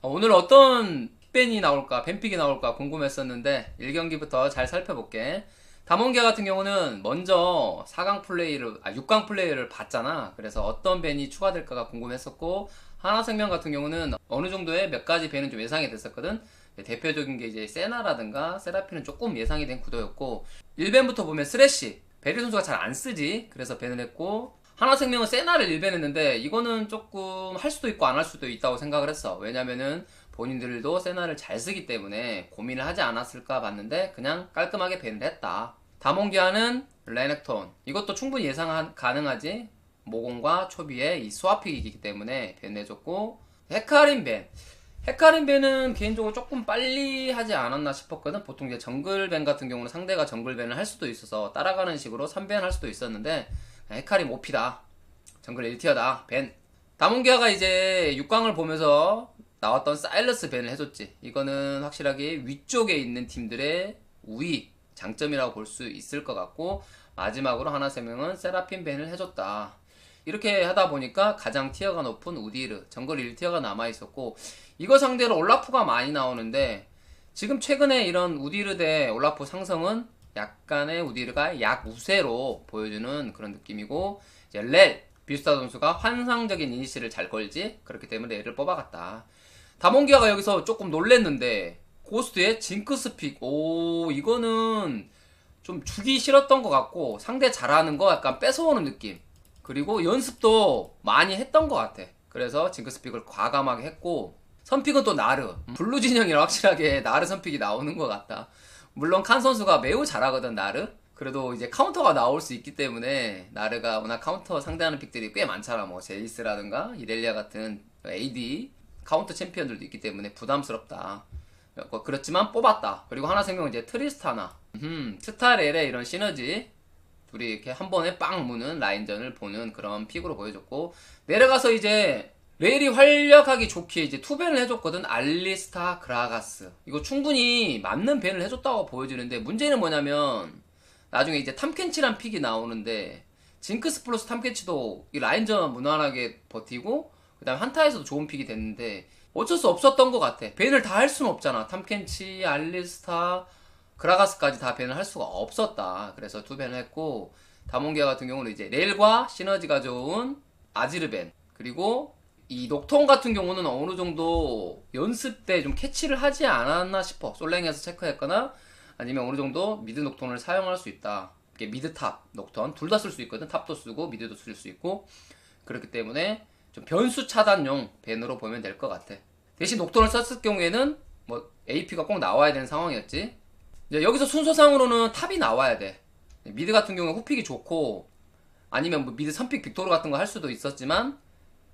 오늘 어떤 밴이 나올까, 밴픽이 나올까 궁금했었는데 1경기부터 잘 살펴볼게. 담원기아 같은 경우는 먼저 4강 플레이를, 6강 플레이를 봤잖아. 그래서 어떤 밴이 추가될까가 궁금했었고, 하나생명 같은 경우는 어느 정도의 몇 가지 밴은 좀 예상이 됐었거든. 대표적인 게 이제 세나라든가 세라핀은 조금 예상이 된 구도였고, 1밴부터 보면 스래시, 베리 선수가 잘 안 쓰지. 그래서 밴을 했고, 하나생명은 세나를 1밴 했는데 이거는 조금 할 수도 있고 안 할 수도 있다고 생각을 했어. 왜냐면은 본인들도 세나를 잘 쓰기 때문에 고민을 하지 않았을까 봤는데 그냥 깔끔하게 밴을 했다. 다몬기아는 레넥톤, 이것도 충분히 예상 가능하지. 모공과 초비의 이 스와픽이기 때문에 밴 해줬고, 헤카림 밴, 헤카림 밴은 개인적으로 조금 빨리 하지 않았나 싶었거든. 보통 이제 정글 밴 같은 경우는 상대가 정글 밴을 할 수도 있어서 따라가는 식으로 3밴 할 수도 있었는데, 헤카림 OP다, 정글 1티어다, 밴. 다몬기아가 이제 6강을 보면서 나왔던 사일러스 밴을 해줬지. 이거는 확실하게 위쪽에 있는 팀들의 우위, 장점이라고 볼 수 있을 것 같고, 마지막으로 하나생명은 세라핀 밴을 해줬다. 이렇게 하다 보니까 가장 티어가 높은 우디르, 정글 1티어가 남아있었고, 이거 상대로 올라프가 많이 나오는데, 지금 최근에 이런 우디르 대 올라프 상성은 약간의 우디르가 약우세로 보여주는 그런 느낌이고, 이제 렐, 비스타 선수가 환상적인 이니시를 잘 걸지, 그렇기 때문에 렐을 뽑아갔다. 다몬기아가 여기서 조금 놀랬는데, 고스트의 징크스픽, 오, 이거는 좀 주기 싫었던 것 같고, 상대 잘하는 거 약간 뺏어오는 느낌. 그리고 연습도 많이 했던 것 같아. 그래서 징크스픽을 과감하게 했고, 선픽은 또 나르. 블루 진영이라 확실하게 나르 선픽이 나오는 것 같다. 물론 칸 선수가 매우 잘하거든, 나르. 그래도 이제 카운터가 나올 수 있기 때문에 나르가 워낙 카운터 상대하는 픽들이 꽤 많잖아. 뭐 제이스라든가 이렐리아 같은 AD 카운터 챔피언들도 있기 때문에 부담스럽다. 그렇지만 뽑았다. 그리고 하나생명은 이제 트리스타나, 트타렐의 이런 시너지, 둘이 이렇게 한 번에 빵 무는 라인전을 보는 그런 픽으로 보여줬고, 내려가서 이제 레일이 활약하기 좋게 이제 투밴을 해줬거든. 알리스타, 그라가스. 이거 충분히 맞는 밴을 해줬다고 보여지는데, 문제는 뭐냐면 나중에 이제 탐켄치란 픽이 나오는데, 징크스 플러스 탐켄치도 이 라인전 무난하게 버티고, 그 다음에 한타에서도 좋은 픽이 됐는데 어쩔 수 없었던 것 같아. 밴을 다 할 수는 없잖아. 탐켄치, 알리스타, 그라가스까지 다 밴을 할 수가 없었다. 그래서 두 밴을 했고, 다몬기아 같은 경우는 이제 렐과 시너지가 좋은 아지르 밴, 그리고 이 녹통 같은 경우는 어느 정도 연습 때 좀 캐치를 하지 않았나 싶어. 솔랭에서 체크했거나 아니면 어느 정도 미드 녹톤을 사용할 수 있다. 이게 미드 탑 녹톤 둘 다 쓸 수 있거든. 탑도 쓰고 미드도 쓸 수 있고, 그렇기 때문에 좀 변수 차단용 밴으로 보면 될 것 같아. 대신 녹톤을 썼을 경우에는 뭐 AP가 꼭 나와야 되는 상황이었지. 이제 여기서 순서상으로는 탑이 나와야 돼. 미드 같은 경우는 후픽이 좋고, 아니면 뭐 미드 선픽 빅토르 같은 거 할 수도 있었지만,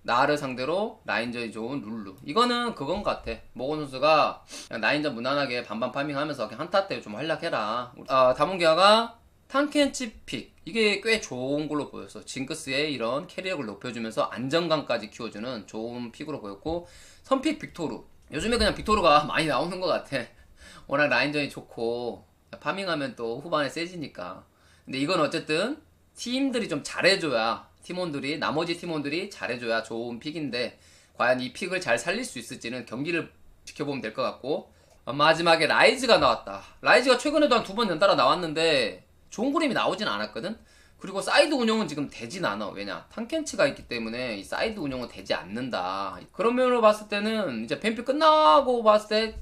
나를 상대로 라인전이 좋은 룰루. 이거는 그건 같아. 모건 선수가 그냥 라인전 무난하게 반반 파밍하면서 그냥 한타 때 좀 활약해라. 다문기아가 탕켄치 픽. 이게 꽤 좋은 걸로 보였어. 징크스의 이런 캐리력을 높여주면서 안정감까지 키워주는 좋은 픽으로 보였고, 선픽 빅토르. 요즘에 그냥 빅토르가 많이 나오는 것 같아. 워낙 라인전이 좋고 파밍하면 또 후반에 세지니까. 근데 이건 어쨌든 팀들이 좀 잘해줘야, 팀원들이, 나머지 팀원들이 잘해줘야 좋은 픽인데, 과연 이 픽을 잘 살릴 수 있을지는 경기를 지켜보면 될 것 같고, 마지막에 라이즈가 나왔다. 라이즈가 최근에도 한 두 번 연달아 나왔는데 좋은 그림이 나오진 않았거든. 그리고 사이드 운영은 지금 되진 않아. 왜냐, 탕켄치가 있기 때문에 이 사이드 운영은 되지 않는다. 그런 면으로 봤을 때는 이제 뱀픽 끝나고 봤을 때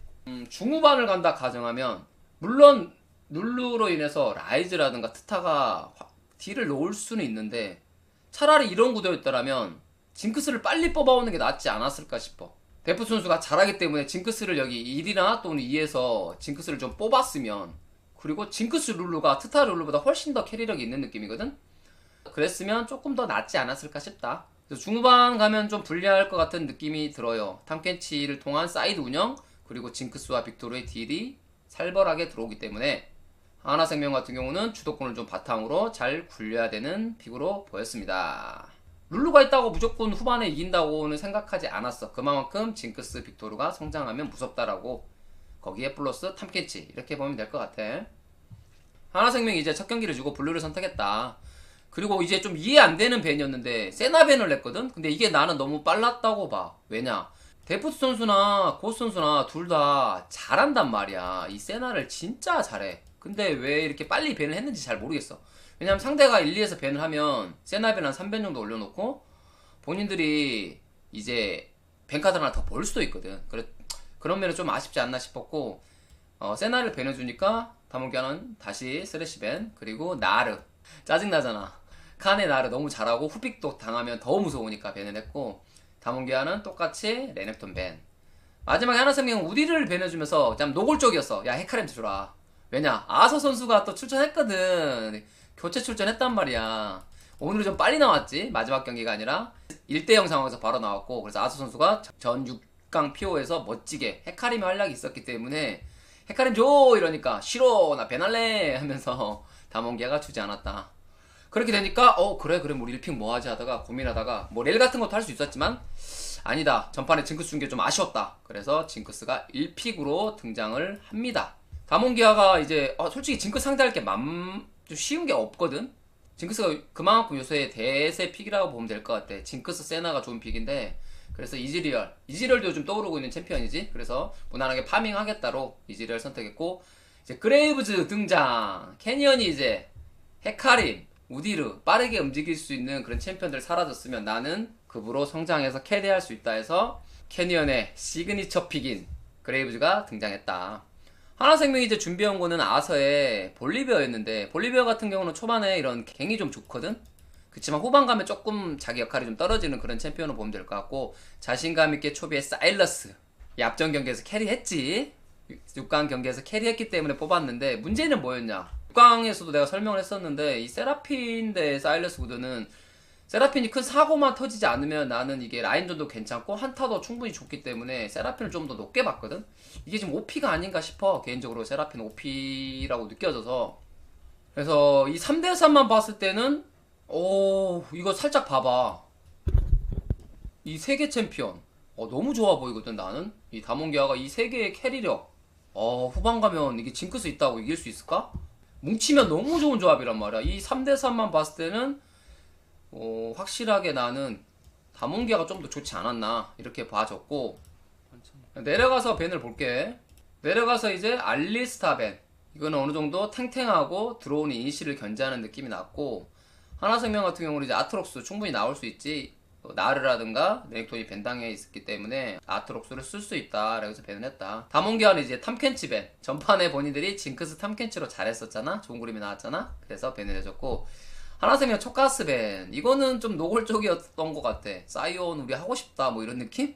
중후반을 간다 가정하면, 물론 룰루로 인해서 라이즈라든가 트타가 딜을 놓을 수는 있는데, 차라리 이런 구도였더라면 징크스를 빨리 뽑아오는 게 낫지 않았을까 싶어. 데프 선수가 잘하기 때문에 징크스를 여기 1이나 또는 2에서 징크스를 좀 뽑았으면, 그리고 징크스 룰루가 트타 룰루보다 훨씬 더 캐리력이 있는 느낌이거든. 그랬으면 조금 더 낫지 않았을까 싶다. 그래서 중후반 가면 좀 불리할 것 같은 느낌이 들어요. 탐켄치를 통한 사이드 운영, 그리고 징크스와 빅토르의 딜이 살벌하게 들어오기 때문에 하나생명 같은 경우는 주도권을 좀 바탕으로 잘 굴려야 되는 픽으로 보였습니다. 룰루가 있다고 무조건 후반에 이긴다고는 생각하지 않았어. 그만큼 징크스 빅토르가 성장하면 무섭다라고, 거기에 플러스 탐켄치, 이렇게 보면 될 것 같아. 하나생명이 이제 첫 경기를 주고 블루를 선택했다. 그리고 이제 좀 이해 안 되는 밴이었는데 세나 밴을 냈거든. 근데 이게 나는 너무 빨랐다고 봐. 왜냐, 데프트 선수나 고스 선수나 둘 다 잘한단 말이야. 이 세나를 진짜 잘해. 근데 왜 이렇게 빨리 밴을 했는지 잘 모르겠어. 왜냐면 상대가 1, 2에서 밴을 하면 세나 밴 한 3밴 정도 올려놓고 본인들이 이제 밴카드 하나 더 벌 수도 있거든. 그런 면은 좀 아쉽지 않나 싶었고, 세나를 밴해주니까 다몬기아는 다시 쓰레쉬 밴, 그리고 나르. 짜증나잖아. 칸의 나르 너무 잘하고 후픽도 당하면 더 무서우니까 밴을 했고, 다몬기아는 똑같이 레넥톤 밴. 마지막에 하나생명 우디를 밴해주면서 참 노골적이었어. 야, 헤카림 줘라. 왜냐, 아서 선수가 또 출전했거든. 교체 출전했단 말이야. 오늘은 좀 빨리 나왔지. 마지막 경기가 아니라 1대0 상황에서 바로 나왔고, 그래서 아서 선수가 전 6강 PO에서 멋지게 헤카림의 활약이 있었기 때문에 헤카림 줘! 이러니까 싫어! 나 밴할래! 하면서 다몬기아가 주지 않았다. 그렇게 되니까 그래 우리 1픽 뭐하지 하다가 고민하다가 뭐 렐 같은 것도 할 수 있었지만 아니다. 전판에 징크스 준 게 좀 아쉬웠다. 그래서 징크스가 1픽으로 등장을 합니다. 다몬기아가 이제 솔직히 징크스 상대할 게 좀 쉬운 게 없거든. 징크스가 그만큼 요새 대세 픽이라고 보면 될 것 같아. 징크스 세나가 좋은 픽인데, 그래서 이즈리얼도 요즘 떠오르고 있는 챔피언이지. 그래서 무난하게 파밍 하겠다로 이즈리얼 선택했고, 이제 그레이브즈 등장. 캐니언이 이제 헤카림, 우디르 빠르게 움직일 수 있는 그런 챔피언들 사라졌으면 나는 급으로 성장해서 캐리할 수 있다 해서 캐니언의 시그니처 픽인 그레이브즈가 등장했다. 하나생명이 이제 준비해온 거는 아서의 볼리베어였는데, 볼리베어 같은 경우는 초반에 이런 갱이 좀 좋거든? 그치만 후반 가면 조금 자기 역할이 좀 떨어지는 그런 챔피언으로 보면 될 것 같고, 자신감 있게 초비의 사일러스. 이 앞전 경기에서 캐리했지? 6강 경기에서 캐리했기 때문에 뽑았는데, 문제는 뭐였냐? 6강에서도 내가 설명을 했었는데, 이 세라핀 대 사일러스 구도는 세라핀이 큰 사고만 터지지 않으면 나는 이게 라인전도 괜찮고 한타도 충분히 좋기 때문에 세라핀을 좀 더 높게 봤거든? 이게 지금 OP가 아닌가 싶어. 개인적으로 세라핀 OP라고 느껴져서. 그래서 이 3대3만 봤을 때는 이거 살짝 봐봐. 이 세계 챔피언 너무 좋아 보이거든. 나는 이 다몬기아가 이 세계의 캐리력, 후반 가면 이게 징크스 있다고 이길 수 있을까? 뭉치면 너무 좋은 조합이란 말이야. 이 3대3만 봤을 때는 확실하게 나는 다몬기아가 좀 더 좋지 않았나 이렇게 봐줬고, 내려가서 밴을 볼게. 내려가서 이제 알리스타 밴, 이거는 어느 정도 탱탱하고 들어오는 이니시를 견제하는 느낌이 났고, 하나생명 같은 경우는 이제 아트록스 충분히 나올 수 있지. 나르라든가 레넥톤이 밴당에 있었기 때문에 아트록스를 쓸 수 있다. 그래서 밴을 했다. 다몬기아는 이제 탐켄치 밴, 전판에 본인들이 징크스 탐켄치로 잘했었잖아. 좋은 그림이 나왔잖아. 그래서 밴을 해줬고, 하나생명 촉가스 밴, 이거는 좀 노골적이었던 것 같아. 사이온 우리 하고 싶다 뭐 이런 느낌?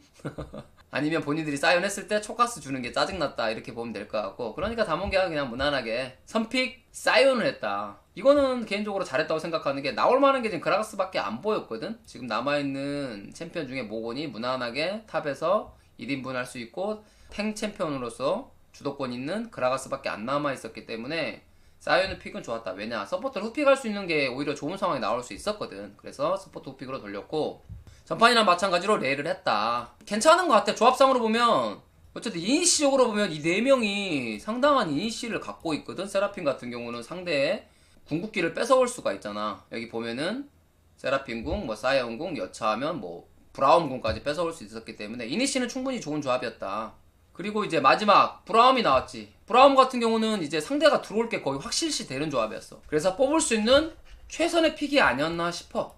아니면 본인들이 사이온 했을 때 촉가스 주는 게 짜증났다 이렇게 보면 될 것 같고, 그러니까 다몬기아가 그냥 무난하게 선픽 사이온을 했다. 이거는 개인적으로 잘했다고 생각하는 게, 나올 만한 게 지금 그라가스밖에 안 보였거든. 지금 남아있는 챔피언 중에 모곤이 무난하게 탑에서 1인분 할 수 있고 탱 챔피언으로서 주도권 있는 그라가스밖에 안 남아있었기 때문에 사이온의 픽은 좋았다. 왜냐, 서포터를 후픽할 수 있는 게 오히려 좋은 상황이 나올 수 있었거든. 그래서 서포터 후픽으로 돌렸고, 전판이랑 마찬가지로 레이를 했다. 괜찮은 것 같아. 조합상으로 보면 어쨌든 이니시적으로 보면 이 4명이 상당한 이니시를 갖고 있거든. 세라핀 같은 경우는 상대의 궁극기를 뺏어올 수가 있잖아. 여기 보면은 세라핀 궁, 뭐 사이온 궁, 여차하면 뭐 브라움 궁까지 뺏어올 수 있었기 때문에 이니시는 충분히 좋은 조합이었다. 그리고 이제 마지막 브라움이 나왔지. 브라움 같은 경우는 이제 상대가 들어올 게 거의 확실시 되는 조합이었어. 그래서 뽑을 수 있는 최선의 픽이 아니었나 싶어.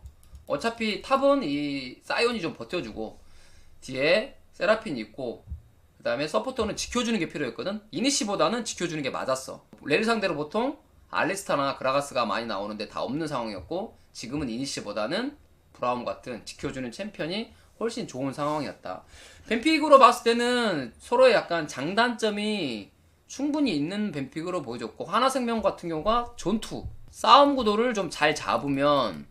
어차피 탑은 이 사이온이 좀 버텨주고 뒤에 세라핀이 있고, 그 다음에 서포터는 지켜주는 게 필요했거든. 이니시보다는 지켜주는 게 맞았어. 렐 상대로 보통 알리스타나 그라가스가 많이 나오는데 다 없는 상황이었고, 지금은 이니시보다는 브라움 같은 지켜주는 챔피언이 훨씬 좋은 상황이었다. 뱀픽으로 봤을 때는 서로의 약간 장단점이 충분히 있는 뱀픽으로 보여줬고, 하나생명 같은 경우가 전투, 싸움 구도를 좀 잘 잡으면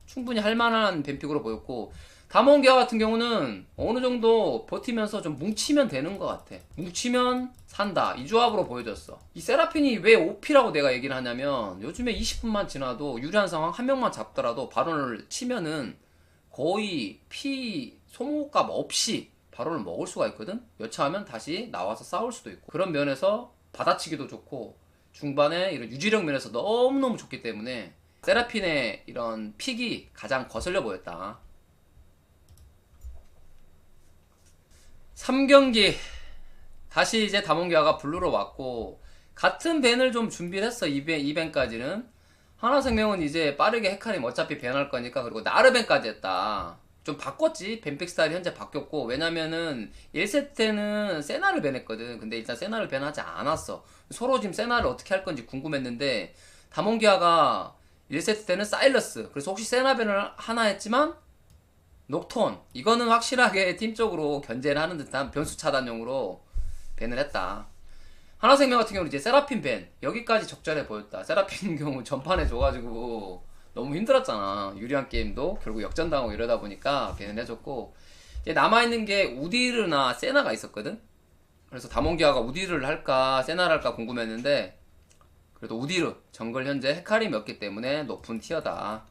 충분히 할만한 뱀픽으로 보였고, 다몬기아 같은 경우는 어느 정도 버티면서 좀 뭉치면 되는 것 같아. 뭉치면 산다, 이 조합으로 보여줬어. 이 세라핀이 왜 OP라고 내가 얘기를 하냐면, 요즘에 20분만 지나도 유리한 상황 한 명만 잡더라도 바론을 치면은 거의 피 소모값 없이 바론을 먹을 수가 있거든. 여차하면 다시 나와서 싸울 수도 있고, 그런 면에서 받아치기도 좋고 중반에 이런 유지력 면에서 너무너무 좋기 때문에 세라핀의 이런 픽이 가장 거슬려 보였다. 3경기 다시 이제 다몬기아가 블루로 왔고 같은 밴을 좀 준비를 했어. 2밴까지는 하나생명은 이제 빠르게 헤카림 어차피 밴할 거니까, 그리고 나르밴까지 했다. 좀 바꿨지. 밴픽 스타일이 현재 바뀌었고, 왜냐면은 1세트 때는 세나를 밴했거든. 근데 일단 세나를 밴하지 않았어. 서로 지금 세나를 어떻게 할 건지 궁금했는데 다몬기아가 1세트 때는 사일러스, 그래서 혹시 세나 밴을 하나 했지만 녹톤, 이거는 확실하게 팀적으로 견제를 하는 듯한 변수 차단용으로 밴을 했다. 하나생명 같은 경우는 이제 세라핀 밴, 여기까지 적절해 보였다. 세라핀 경우 전판에 줘가지고 너무 힘들었잖아. 유리한 게임도 결국 역전당하고 이러다 보니까 밴을 해줬고, 이제 남아있는 게 우디르나 세나가 있었거든. 그래서 다몬기아가 우디르를 할까 세나를 할까 궁금했는데, 그래도 우디르 정글 현재 헤카림이 없기 때문에 높은 티어다.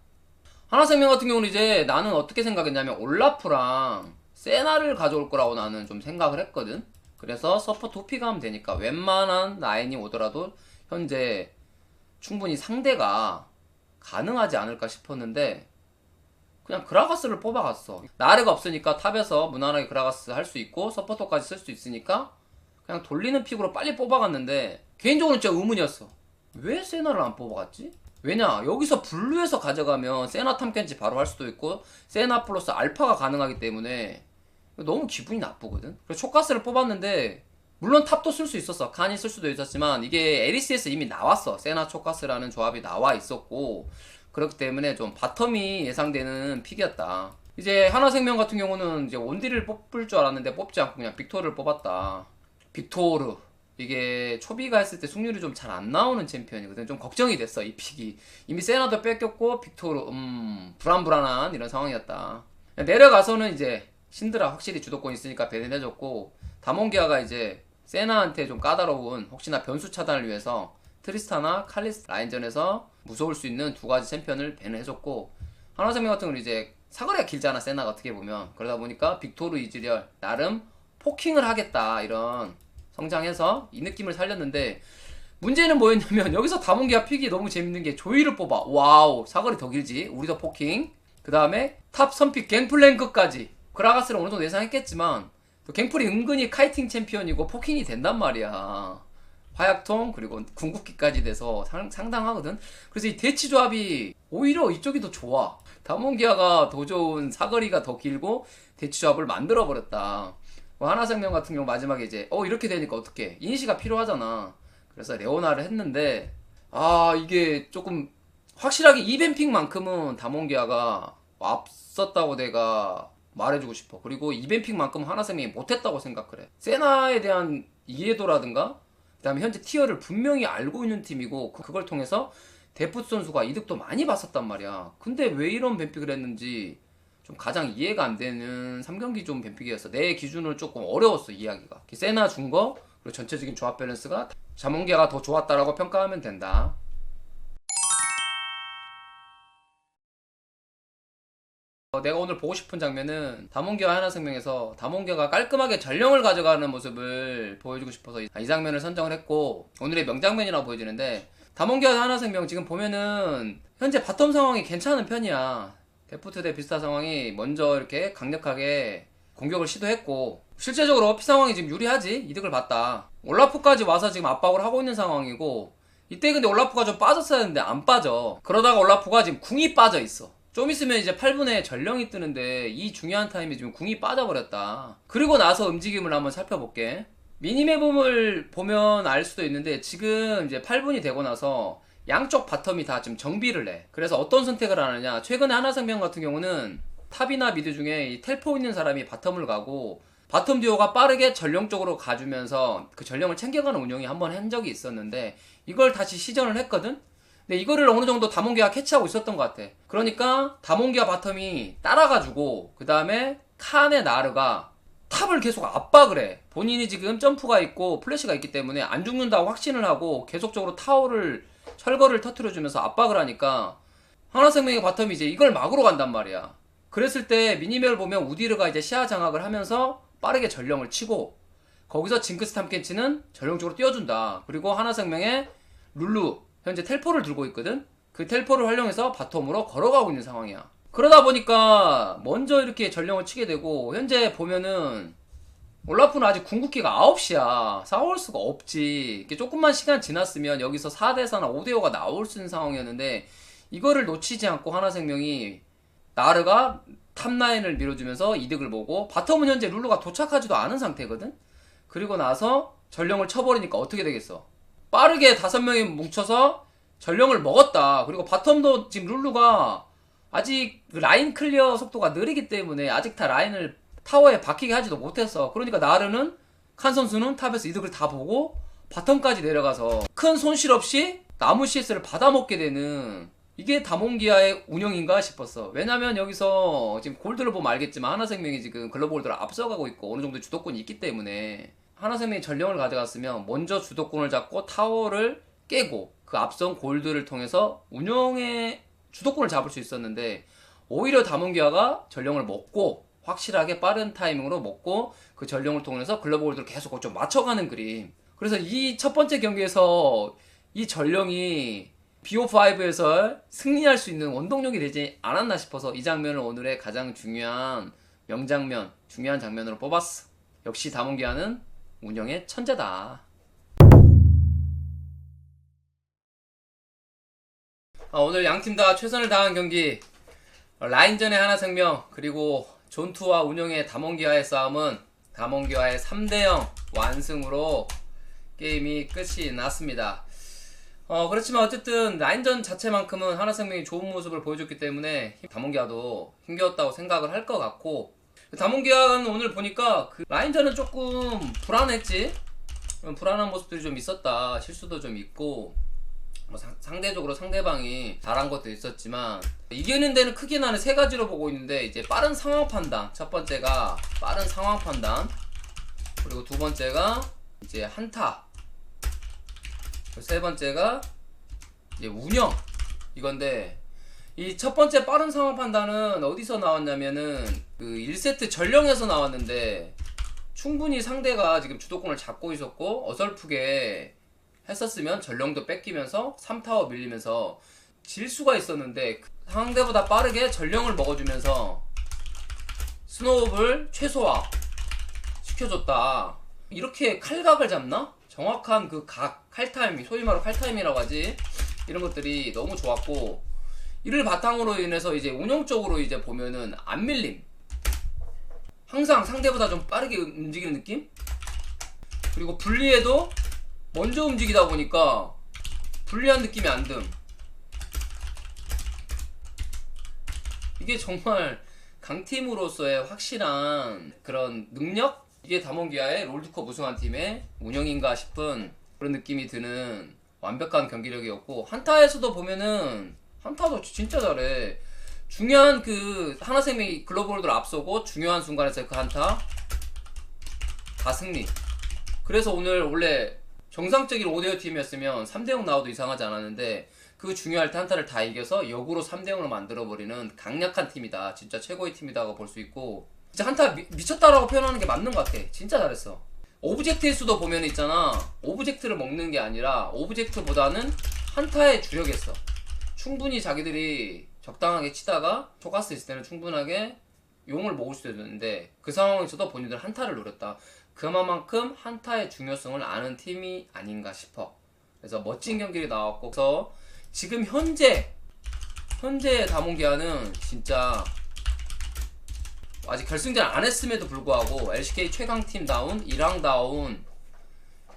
하나생명 같은 경우는 이제 나는 어떻게 생각했냐면 올라프랑 세나를 가져올 거라고 나는 좀 생각을 했거든. 그래서 서포트 호피가 하면 되니까 웬만한 라인이 오더라도 현재 충분히 상대가 가능하지 않을까 싶었는데 그냥 그라가스를 뽑아갔어. 나르가 없으니까 탑에서 무난하게 그라가스 할 수 있고 서포터까지 쓸 수 있으니까 그냥 돌리는 픽으로 빨리 뽑아갔는데, 개인적으로는 진짜 의문이었어. 왜 세나를 안 뽑아갔지? 왜냐, 여기서 블루에서 가져가면 세나 탐켄치 바로 할 수도 있고 세나 플러스 알파가 가능하기 때문에 너무 기분이 나쁘거든. 그래서 초가스를 뽑았는데, 물론 탑도 쓸 수 있었어. 칸이 쓸 수도 있었지만 이게 에리스에서 이미 나왔어. 세나 초가스라는 조합이 나와 있었고, 그렇기 때문에 좀 바텀이 예상되는 픽이었다. 이제 하나생명 같은 경우는 이제 온디를 뽑을 줄 알았는데 뽑지 않고 그냥 빅토르를 뽑았다. 빅토르, 이게 초비가 했을 때 승률이 좀 잘 안 나오는 챔피언이거든. 좀 걱정이 됐어, 이 픽이. 이미 세나도 뺏겼고 빅토르 불안불안한 이런 상황이었다. 내려가서는 이제 신드라 확실히 주도권 있으니까 배려해줬고, 다몬기아가 이제 세나한테 좀 까다로운 혹시나 변수 차단을 위해서 트리스타나 칼리스 라인전에서 무서울 수 있는 두 가지 챔피언을 밴해줬고, 하나생명 같은 경우는 이제 사거리가 길잖아, 세나가 어떻게 보면. 그러다 보니까 빅토르 이즈리얼 나름 포킹을 하겠다 이런 성장해서 이 느낌을 살렸는데, 문제는 뭐였냐면 여기서 다몬기아 픽이 너무 재밌는 게 조이를 뽑아. 와우, 사거리 더 길지. 우리도 포킹. 그 다음에 탑 선픽 갱플랭크까지. 그라가스를 어느 정도 예상했겠지만 또 갱플이 은근히 카이팅 챔피언이고 포킹이 된단 말이야. 화약통 그리고 궁극기까지 돼서 상당하거든. 그래서 이 대치 조합이 오히려 이쪽이 더 좋아. 다몬기아가 더 좋은, 사거리가 더 길고 대치 조합을 만들어 버렸다. 하나생명 같은 경우 마지막에 이제 이렇게 되니까 어떡해, 이니시가 필요하잖아. 그래서 레오나를 했는데, 이게 조금 확실하게 이벤픽만큼은 다몬기아가 앞섰다고 내가 말해주고 싶어. 그리고 이벤픽만큼 하나생명이 못했다고 생각을 해. 세나에 대한 이해도라든가 그 다음에 현재 티어를 분명히 알고 있는 팀이고, 그걸 통해서 데프트 선수가 이득도 많이 봤었단 말이야. 근데 왜 이런 뱀픽을 했는지 좀 가장 이해가 안 되는 3경기 좀 뱀픽이었어. 내 기준으로 조금 어려웠어, 이해하기가. 세나 준 거, 그리고 전체적인 조합 밸런스가 다몬기아가 더 좋았다라고 평가하면 된다. 내가 오늘 보고 싶은 장면은 다몬기아 하나생명에서 다몬기아가 깔끔하게 전령을 가져가는 모습을 보여주고 싶어서 이 장면을 선정을 했고, 오늘의 명장면이라고 보여지는데, 다몬기아 하나생명 지금 보면은 현재 바텀 상황이 괜찮은 편이야. 데프트 대 비스타 상황이 먼저 이렇게 강력하게 공격을 시도했고, 실제적으로 피 상황이 지금 유리하지. 이득을 봤다. 올라프까지 와서 지금 압박을 하고 있는 상황이고, 이때 근데 올라프가 좀 빠졌어야 했는데 안 빠져. 그러다가 올라프가 지금 궁이 빠져 있어. 좀 있으면 이제 8분에 전령이 뜨는데 이 중요한 타임에 지금 궁이 빠져버렸다. 그리고 나서 움직임을 한번 살펴볼게. 미니맵을 보면 알 수도 있는데 지금 이제 8분이 되고 나서 양쪽 바텀이 다 지금 정비를 해. 그래서 어떤 선택을 하느냐, 최근에 하나생명 같은 경우는 탑이나 미드 중에 이 텔포 있는 사람이 바텀을 가고 바텀 듀오가 빠르게 전령 쪽으로 가주면서 그 전령을 챙겨가는 운영이 한번 한 적이 있었는데, 이걸 다시 시전을 했거든? 근데 이거를 어느 정도 다몬기아가 캐치하고 있었던 것 같아. 그러니까 다몬기아 바텀이 따라가주고, 그 다음에 칸의 나르가 탑을 계속 압박을 해. 본인이 지금 점프가 있고 플래시가 있기 때문에 안 죽는다고 확신을 하고 계속적으로 타워를, 철거를 터트려주면서 압박을 하니까 하나생명의 바텀이 이제 이걸 막으러 간단 말이야. 그랬을 때 미니맵을 보면 우디르가 이제 시야 장악을 하면서 빠르게 전령을 치고, 거기서 징크스 탐켄치는 전령 쪽으로 띄워준다. 그리고 하나생명의 룰루 현재 텔포를 들고 있거든. 그 텔포를 활용해서 바텀으로 걸어가고 있는 상황이야. 그러다 보니까 먼저 이렇게 전령을 치게 되고, 현재 보면은 올라프는 아직 궁극기가 9시야. 싸울 수가 없지. 이게 조금만 시간 지났으면 여기서 4대4나 5대5가 나올 수 있는 상황이었는데, 이거를 놓치지 않고 하나생명이 나르가 탑라인을 밀어주면서 이득을 보고, 바텀은 현재 룰루가 도착하지도 않은 상태거든? 그리고 나서 전령을 쳐버리니까 어떻게 되겠어? 빠르게 5명이 뭉쳐서 전령을 먹었다. 그리고 바텀도 지금 룰루가 아직 라인 클리어 속도가 느리기 때문에 아직 다 라인을 타워에 박히게 하지도 못했어. 그러니까 나르는, 칸 선수는 탑에서 이득을 다 보고 바텀까지 내려가서 큰 손실 없이 나무 CS를 받아먹게 되는, 이게 다몬기아의 운영인가 싶었어. 왜냐면 여기서 지금 골드를 보면 알겠지만 하나생명이 지금 글로벌드를 앞서가고 있고 어느 정도 주도권이 있기 때문에, 하나생명이 전령을 가져갔으면 먼저 주도권을 잡고 타워를 깨고 그 앞선 골드를 통해서 운영의 주도권을 잡을 수 있었는데, 오히려 다몬기아가 전령을 먹고 확실하게 빠른 타이밍으로 먹고 그 전령을 통해서 글로벌드를 계속 좀 맞춰가는 그림. 그래서 이 첫 번째 경기에서 이 전령이 BO5에서 승리할 수 있는 원동력이 되지 않았나 싶어서 이 장면을 오늘의 가장 중요한 명장면, 중요한 장면으로 뽑았어. 역시 다몬기아는 운영의 천재다. 오늘 양팀 다 최선을 다한 경기, 라인전의 하나생명 그리고 존투와 운영의 다몬기아의 싸움은 다몬기아의 3대0 완승으로 게임이 끝이 났습니다. 그렇지만 어쨌든 라인전 자체만큼은 하나생명이 좋은 모습을 보여줬기 때문에 다몬기아도 힘겨웠다고 생각을 할 것 같고, 다몬기아는 오늘 보니까 그 라인전은 조금 불안했지. 불안한 모습들이 좀 있었다. 실수도 좀 있고 상대적으로 상대방이 잘한 것도 있었지만, 이기는 데는 크게 나는 세 가지로 보고 있는데, 이제 빠른 상황 판단, 첫 번째가 빠른 상황 판단, 그리고 두 번째가 이제 한타, 세 번째가 이제 운영, 이건데, 이 첫 번째 빠른 상황 판단은 어디서 나왔냐면은 그 1세트 전령에서 나왔는데, 충분히 상대가 지금 주도권을 잡고 있었고 어설프게 했었으면 전령도 뺏기면서 3타워 밀리면서 질 수가 있었는데, 상대보다 빠르게 전령을 먹어주면서 스노우를 최소화 시켜줬다. 이렇게 칼각을 잡나? 정확한 그 각, 칼타이밍, 소위 말로 칼타이밍이라고 하지, 이런 것들이 너무 좋았고, 이를 바탕으로 인해서 이제 운영적으로 이제 보면은 안 밀림, 항상 상대보다 좀 빠르게 움직이는 느낌? 그리고 분리해도 먼저 움직이다 보니까 불리한 느낌이 안 듦. 이게 정말 강팀으로서의 확실한 그런 능력? 이게 다몬기아의 롤드컵 우승한 팀의 운영인가 싶은 그런 느낌이 드는 완벽한 경기력이었고, 한타에서도 보면은 한타도 진짜 잘해. 중요한 그 하나생명이 글로벌드를 앞서고 중요한 순간에서 그 한타 다 승리. 그래서 오늘 원래 정상적인 5대5 팀이었으면 3대0 나와도 이상하지 않았는데, 그 중요할 때 한타를 다 이겨서 역으로 3대0으로 만들어버리는 강력한 팀이다. 진짜 최고의 팀이다고 볼 수 있고, 진짜 한타 미쳤다라고 표현하는 게 맞는 것 같아. 진짜 잘했어. 오브젝트의 수도 보면 있잖아, 오브젝트를 먹는 게 아니라 오브젝트보다는 한타에 주력했어. 충분히 자기들이 적당하게 치다가 초가스 있을 때는 충분하게 용을 먹을 수도 있는데, 그 상황에서도 본인들 한타를 노렸다. 그만큼 한타의 중요성을 아는 팀이 아닌가 싶어. 그래서 멋진 경기를 나왔고, 그래서 지금 현재 다몬기아는 진짜 아직 결승전 안 했음에도 불구하고 LCK 최강팀다운 1왕다운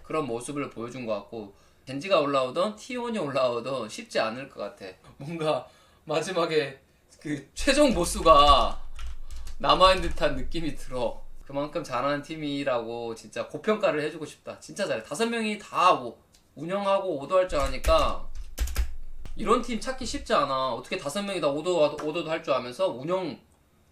그런 모습을 보여준 것 같고, 젠지가 올라오던 T1이 올라오던 쉽지 않을 것 같아. 뭔가 마지막에 그 최종 보스가 남아있는 듯한 느낌이 들어. 그만큼 잘하는 팀이라고 진짜 고평가를 해주고 싶다. 진짜 잘해. 5명이 다 운영하고 오도할 줄 아니까 이런 팀 찾기 쉽지 않아. 어떻게 5명이 다 오도도 할 줄 알면서 운영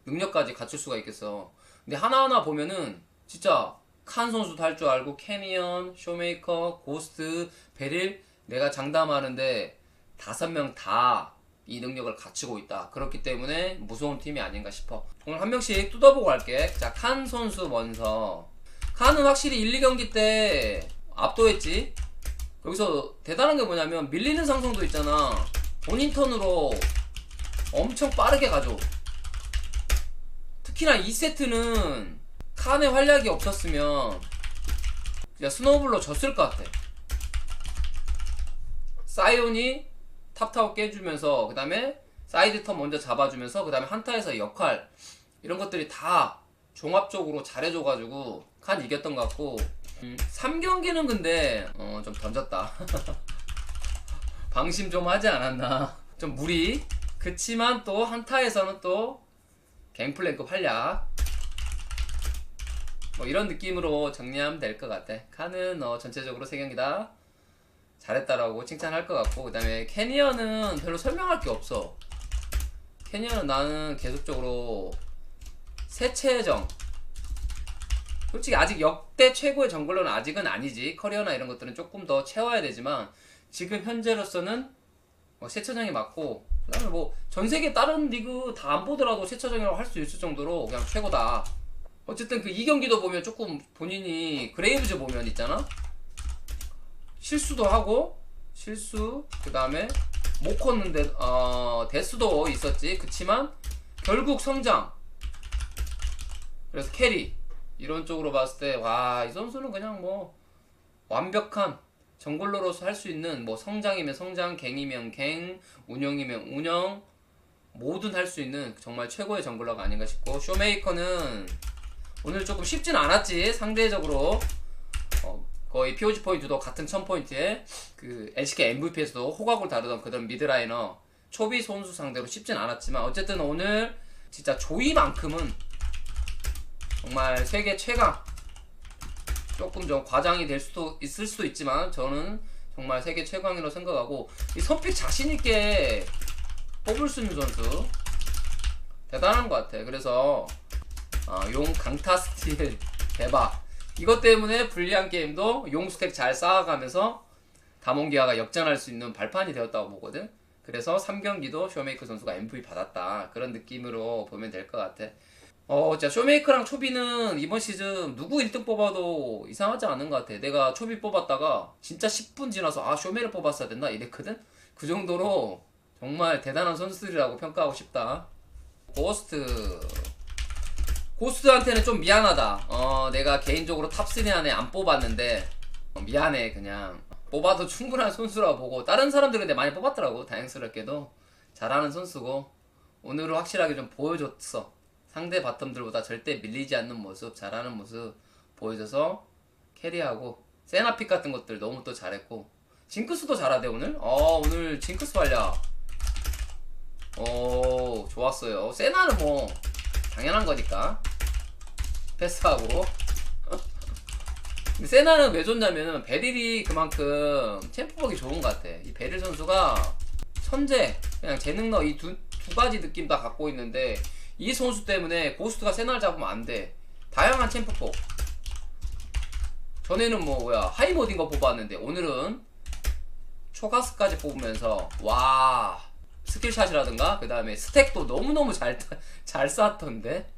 능력까지 갖출 수가 있겠어. 근데 하나하나 보면은 진짜 칸 선수도 할 줄 알고, 캐니언, 쇼메이커, 고스트, 베릴, 내가 장담하는데 5명 다 이 능력을 갖추고 있다. 그렇기 때문에 무서운 팀이 아닌가 싶어. 오늘 한 명씩 뜯어보고 갈게. 자, 칸 선수 먼저. 칸은 확실히 1, 2경기 때 압도했지. 여기서 대단한 게 뭐냐면 밀리는 상성도 있잖아. 본인 턴으로 엄청 빠르게 가져. 특히나 2세트는 칸의 활약이 없었으면 그냥 스노우볼로 졌을 것 같아. 사이온이 탑타워 깨주면서 그 다음에 사이드 턴 먼저 잡아주면서 그 다음에 한타에서 역할 이런 것들이 다 종합적으로 잘해줘가지고 칸 이겼던 것 같고 3경기는 근데 좀 던졌다. 방심 좀 하지 않았나. 좀 무리. 그치만 또 한타에서는 또 갱플랭크 활약 뭐 이런 느낌으로 정리하면 될 것 같아. 칸은 전체적으로 3경기 다 잘했다라고 칭찬할 것 같고, 그 다음에 캐니언은 별로 설명할 게 없어. 캐니언은 나는 계속적으로 세체정, 솔직히 아직 역대 최고의 정글러는 아직은 아니지. 커리어나 이런 것들은 조금 더 채워야 되지만 지금 현재로서는 세차장이 맞고, 그 다음에 뭐 전세계 다른 리그 다 안 보더라도 세차장이라고 할 수 있을 정도로 그냥 최고다. 어쨌든 그 2경기도 보면 조금 본인이 그레이브즈 보면 있잖아, 실수도 하고 그 다음에 못 컸는데 데스도 있었지. 그치만 결국 성장, 그래서 캐리 이런 쪽으로 봤을 때 와, 이 선수는 그냥 뭐 완벽한 정글러로서 할 수 있는, 뭐 성장이면 성장, 갱이면 갱, 운영이면 운영, 뭐든 할 수 있는 정말 최고의 정글러가 아닌가 싶고, 쇼메이커는 오늘 조금 쉽진 않았지. 상대적으로 거의 POG 포인트도 같은 1000포인트에 그 LCK MVP에서도 호각을 다루던 그런 미드라이너 초비 선수 상대로 쉽진 않았지만, 어쨌든 오늘 진짜 조이만큼은 정말 세계 최강, 조금 좀 과장이 될 수도 있을 수도 있지만 저는 정말 세계 최강이라고 생각하고, 이 선픽 자신있게 뽑을 수 있는 선수 대단한 것 같아. 그래서 용 강타 스틸 대박. 이것 때문에 불리한 게임도 용 스택 잘 쌓아가면서 다몬기아가 역전할 수 있는 발판이 되었다고 보거든. 그래서 3경기도 쇼메이커 선수가 MVP 받았다, 그런 느낌으로 보면 될 것 같아. 진짜 쇼메이커랑 초비는 이번 시즌 누구 1등 뽑아도 이상하지 않은 것 같아. 내가 초비 뽑았다가 진짜 10분 지나서 쇼메이를 뽑았어야 됐나 이랬거든. 그 정도로 정말 대단한 선수들이라고 평가하고 싶다. 고스트한테는 좀 미안하다. 내가 개인적으로 탑3 안에 안 뽑았는데 미안해. 그냥 뽑아도 충분한 선수라고 보고, 다른 사람들 근데 많이 뽑았더라고. 다행스럽게도 잘하는 선수고, 오늘은 확실하게 좀 보여줬어. 상대 바텀들보다 절대 밀리지 않는 모습, 잘하는 모습 보여줘서 캐리하고, 세나픽 같은 것들 너무 또 잘했고, 징크스도 잘하대 오늘. 오늘 징크스 활약 좋았어요. 세나는 뭐 당연한 거니까 패스하고. 근데 세나는 왜 좋냐면은 베릴이 그만큼 챔프복이 좋은 것 같아. 이 베릴 선수가 천재, 그냥 재능너 이 두 가지 느낌 다 갖고 있는데, 이 선수 때문에 고스트가 세나를 잡으면 안 돼. 다양한 챔프복. 전에는 하이모딩 거 뽑았는데 오늘은 초가스까지 뽑으면서 와, 스킬샷이라든가 그 다음에 스택도 너무너무 잘 쌓았던데,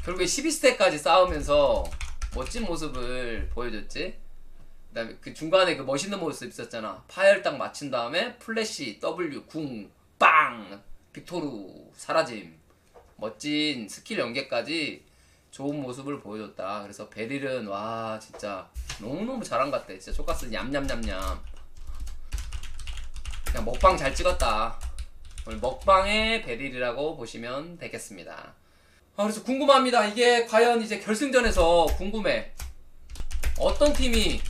결국에 12스택까지 쌓으면서 멋진 모습을 보여줬지. 그 다음에 그 중간에 그 멋있는 모습 있었잖아. 파열 딱 맞춘 다음에 플래시, W, 궁, 빵, 빅토르, 사라짐. 멋진 스킬 연계까지 좋은 모습을 보여줬다. 그래서 베릴은 와, 진짜 너무너무 잘한 것 같아. 진짜 초가스 냠냠냠냠. 그냥 먹방 잘 찍었다. 오늘 먹방의 베릴이라고 보시면 되겠습니다. 그래서 궁금합니다. 이게 과연 이제 결승전에서 궁금해. 어떤 팀이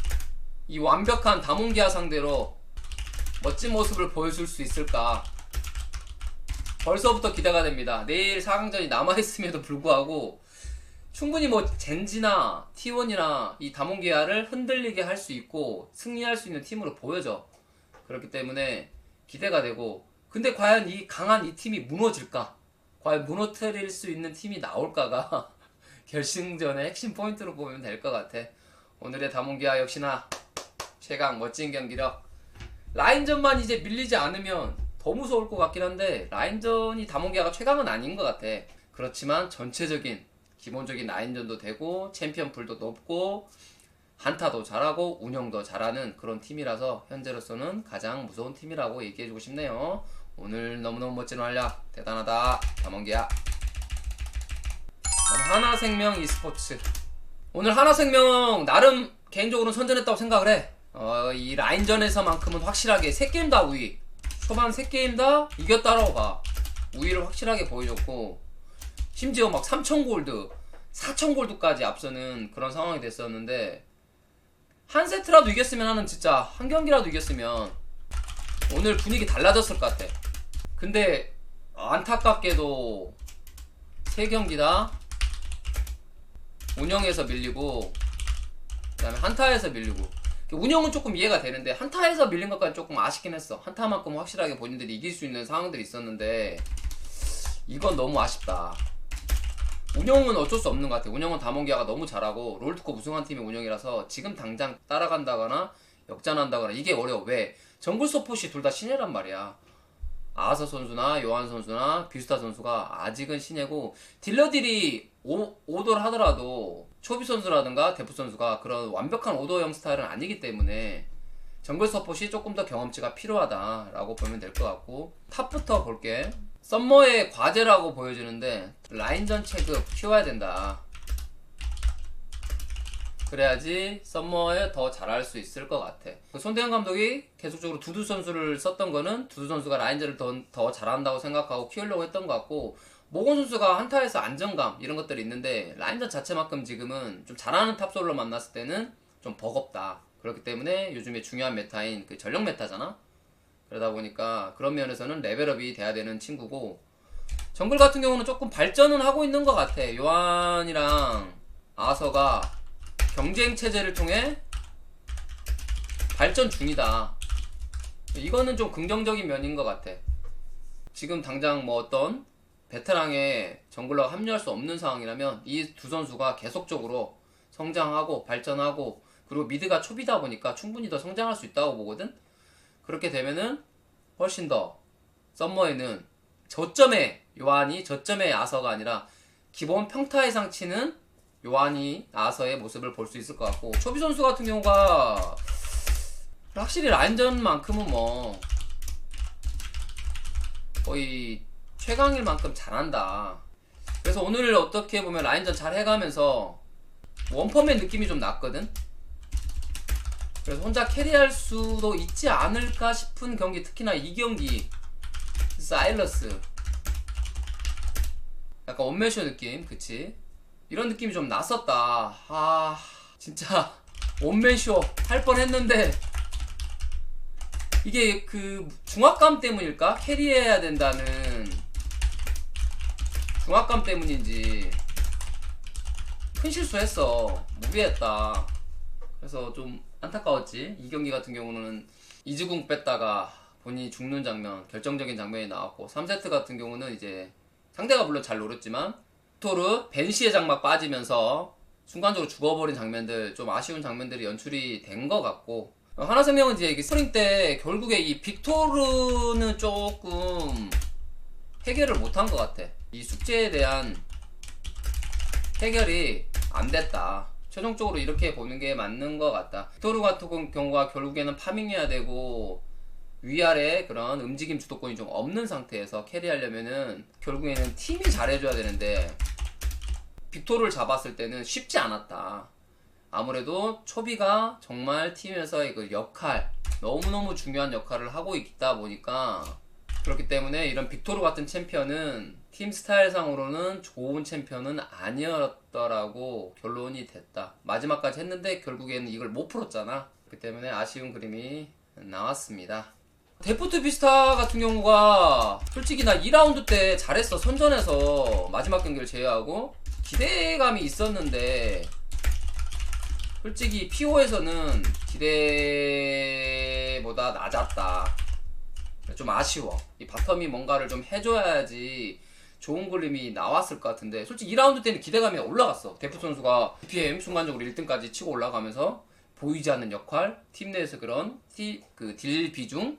이 완벽한 다몬기아 상대로 멋진 모습을 보여줄 수 있을까? 벌써부터 기대가 됩니다. 내일 4강전이 남아있음에도 불구하고 충분히 젠지나 T1이나 이 다몬기아를 흔들리게 할 수 있고 승리할 수 있는 팀으로 보여져. 그렇기 때문에 기대가 되고, 근데 과연 이 강한 이 팀이 무너질까? 과연 무너뜨릴 수 있는 팀이 나올까가 결승전의 핵심 포인트로 보면 될 것 같아. 오늘의 다몬기아 역시나 최강 멋진 경기력. 라인전만 이제 밀리지 않으면 더 무서울 것 같긴 한데, 라인전이 다몬기아가 최강은 아닌 것 같아. 그렇지만 전체적인 기본적인 라인전도 되고 챔피언 풀도 높고 한타도 잘하고 운영도 잘하는 그런 팀이라서 현재로서는 가장 무서운 팀이라고 얘기해주고 싶네요. 오늘 너무너무 멋진 활약 대단하다 다몬기아. 하나생명 e스포츠 오늘 하나생명 나름 개인적으로는 선전했다고 생각을 해. 이 라인전에서만큼은 확실하게 3게임 다 우위. 초반 3게임 다 이겼다라고 봐. 우위를 확실하게 보여줬고, 심지어 막 3000골드, 4000골드까지 앞서는 그런 상황이 됐었는데, 한 세트라도 이겼으면 하는, 진짜 한 경기라도 이겼으면 오늘 분위기 달라졌을 것 같아. 근데 안타깝게도 3경기 다 운영에서 밀리고, 그 다음에 한타에서 밀리고. 운영은 조금 이해가 되는데 한타에서 밀린 것까지 조금 아쉽긴 했어. 한타만큼 확실하게 본인들이 이길 수 있는 상황들이 있었는데 이건 너무 아쉽다. 운영은 어쩔 수 없는 것 같아. 운영은 다몬기아가 너무 잘하고 롤드컵 우승한 팀의 운영이라서 지금 당장 따라간다거나 역전한다거나 이게 어려워. 왜? 정글 서폿이 둘 다 신예란 말이야. 아서 선수나 요한 선수나 비스타 선수가 아직은 신예고, 딜러들이 오더를 하더라도 초비 선수라든가 데프 선수가 그런 완벽한 오더형 스타일은 아니기 때문에 정글 서폿이 조금 더 경험치가 필요하다라고 보면 될 것 같고, 탑부터 볼게. 썸머의 과제라고 보여지는데 라인전 체급 키워야 된다. 그래야지 썸머에 더 잘할 수 있을 것 같아. 손대현 감독이 계속적으로 두두 선수를 썼던 거는 두두 선수가 라인전을 더 잘한다고 생각하고 키우려고 했던 것 같고, 모건 선수가 한타에서 안정감 이런 것들이 있는데 라인전 자체만큼 지금은 좀 잘하는 탑솔로 만났을 때는 좀 버겁다. 그렇기 때문에 요즘에 중요한 메타인 그 전력 메타잖아. 그러다 보니까 그런 면에서는 레벨업이 돼야 되는 친구고, 정글 같은 경우는 조금 발전은 하고 있는 것 같아. 요한이랑 아서가 경쟁 체제를 통해 발전 중이다. 이거는 좀 긍정적인 면인 것 같아. 지금 당장 뭐 어떤 베테랑의 정글러가 합류할 수 없는 상황이라면 이 두 선수가 계속적으로 성장하고 발전하고, 그리고 미드가 초비다 보니까 충분히 더 성장할 수 있다고 보거든. 그렇게 되면은 훨씬 더 썸머에는 저점의 요한이 저점의 아서가 아니라 기본 평타 이상 치는 요한이 아서의 모습을 볼 수 있을 것 같고, 초비 선수 같은 경우가 확실히 라인전만큼은 뭐 거의 최강일 만큼 잘한다. 그래서 오늘 어떻게 보면 라인전 잘 해가면서 원펀맨 느낌이 좀 났거든. 그래서 혼자 캐리할 수도 있지 않을까 싶은 경기, 특히나 이 경기 사일러스 약간 원맨쇼 느낌, 그치? 이런 느낌이 좀 났었다. 아 진짜 원맨쇼 할 뻔했는데 이게 그 중압감 때문일까? 캐리해야 된다는 중압감 때문인지 큰 실수했어. 무리했다. 그래서 좀 안타까웠지. 이 경기 같은 경우는 이즈궁 뺐다가 본인이 죽는 장면, 결정적인 장면이 나왔고, 3세트 같은 경우는 이제 상대가 물론 잘 노렸지만 토르 벤시의 장막 빠지면서 순간적으로 죽어버린 장면들, 좀 아쉬운 장면들이 연출이 된 것 같고, 하나생명은 이제 스프링 때 결국에 이 빅토르는 조금 해결을 못한 것 같아. 이 숙제에 대한 해결이 안 됐다. 최종적으로 이렇게 보는 게 맞는 것 같다. 빅토르 같은 경우가 결국에는 파밍해야 되고 위아래 그런 움직임 주도권이 좀 없는 상태에서 캐리하려면은 결국에는 팀이 잘해줘야 되는데 빅토르를 잡았을 때는 쉽지 않았다. 아무래도 초비가 정말 팀에서의 그 역할, 너무너무 중요한 역할을 하고 있다 보니까, 그렇기 때문에 이런 빅토르 같은 챔피언은 팀 스타일상으로는 좋은 챔피언은 아니었더라고 결론이 됐다. 마지막까지 했는데 결국에는 이걸 못 풀었잖아. 그렇기 때문에 아쉬운 그림이 나왔습니다. 데프트 비스타 같은 경우가 솔직히 나 2라운드 때 잘했어. 선전에서 마지막 경기를 제외하고 기대감이 있었는데 솔직히 PO에서는 기대보다 낮았다. 좀 아쉬워. 이 바텀이 뭔가를 좀 해줘야지 좋은 그림이 나왔을 것 같은데, 솔직히 2라운드 때는 기대감이 올라갔어. 데프 선수가 BPM 순간적으로 1등까지 치고 올라가면서 보이지 않는 역할, 팀 내에서 그런 딜 비중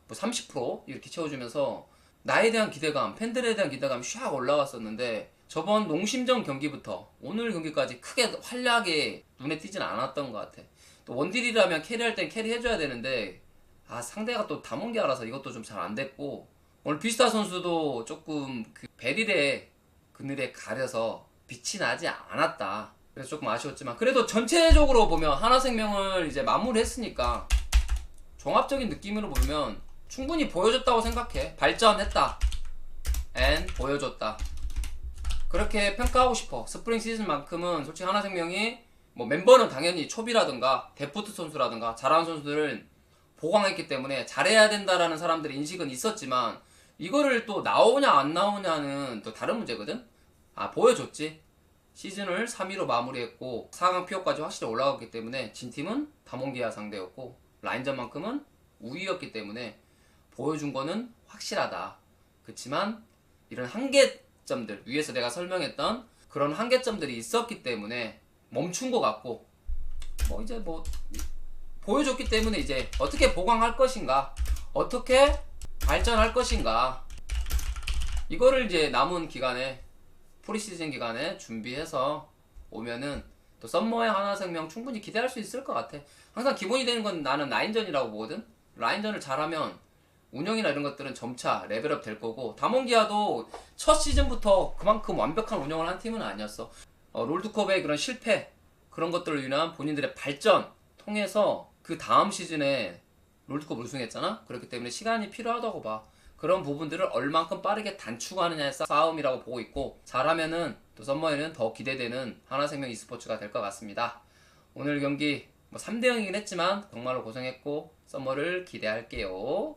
뭐 30% 이렇게 채워주면서 나에 대한 기대감, 팬들에 대한 기대감이 샥 올라갔었는데, 저번 농심전 경기부터 오늘 경기까지 크게 활약에 눈에 띄진 않았던 것 같아. 또 원딜이라면 캐리할 땐 캐리해줘야 되는데 상대가 또 다몬기아라서 이것도 좀 잘 안됐고, 오늘 비스타 선수도 조금 그 베릴의 그늘에 가려서 빛이 나지 않았다. 그래서 조금 아쉬웠지만 그래도 전체적으로 보면 하나생명을 이제 마무리했으니까 종합적인 느낌으로 보면 충분히 보여줬다고 생각해. 발전했다. 앤 보여줬다. 그렇게 평가하고 싶어. 스프링 시즌만큼은 솔직히 하나생명이 뭐 멤버는 당연히 초비라든가 데프트 선수라든가 잘하는 선수들을 보강했기 때문에 잘해야 된다라는 사람들의 인식은 있었지만 이거를 또 나오냐 안 나오냐는 또 다른 문제거든. 아, 보여줬지. 시즌을 3위로 마무리했고 4강 피어까지 확실히 올라갔기 때문에 진 팀은 다몬기아 상대였고 라인전만큼은 우위였기 때문에 보여준 거는 확실하다. 그렇지만 이런 한계점들, 위에서 내가 설명했던 그런 한계점들이 있었기 때문에 멈춘 것 같고, 뭐 이제 뭐 보여줬기 때문에 이제 어떻게 보강할 것인가, 어떻게 발전할 것인가, 이거를 이제 남은 기간에, 프리시즌 기간에 준비해서 오면은 또 썸머의 하나생명 충분히 기대할 수 있을 것 같아. 항상 기본이 되는 건 나는 라인전이라고 보거든. 라인전을 잘하면 운영이나 이런 것들은 점차 레벨업 될 거고, 다몬기아도 첫 시즌부터 그만큼 완벽한 운영을 한 팀은 아니었어. 롤드컵의 그런 실패, 그런 것들을 위한 본인들의 발전 통해서 그 다음 시즌에 롤드컵 우승했잖아. 그렇기 때문에 시간이 필요하다고 봐. 그런 부분들을 얼만큼 빠르게 단축하느냐의 싸움이라고 보고 있고, 잘하면은 또 썸머에는 더 기대되는 하나생명 e스포츠가 될 것 같습니다. 오늘 경기 뭐 3대 0이긴 했지만 정말로 고생했고 썸머를 기대할게요.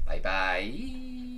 바이바이.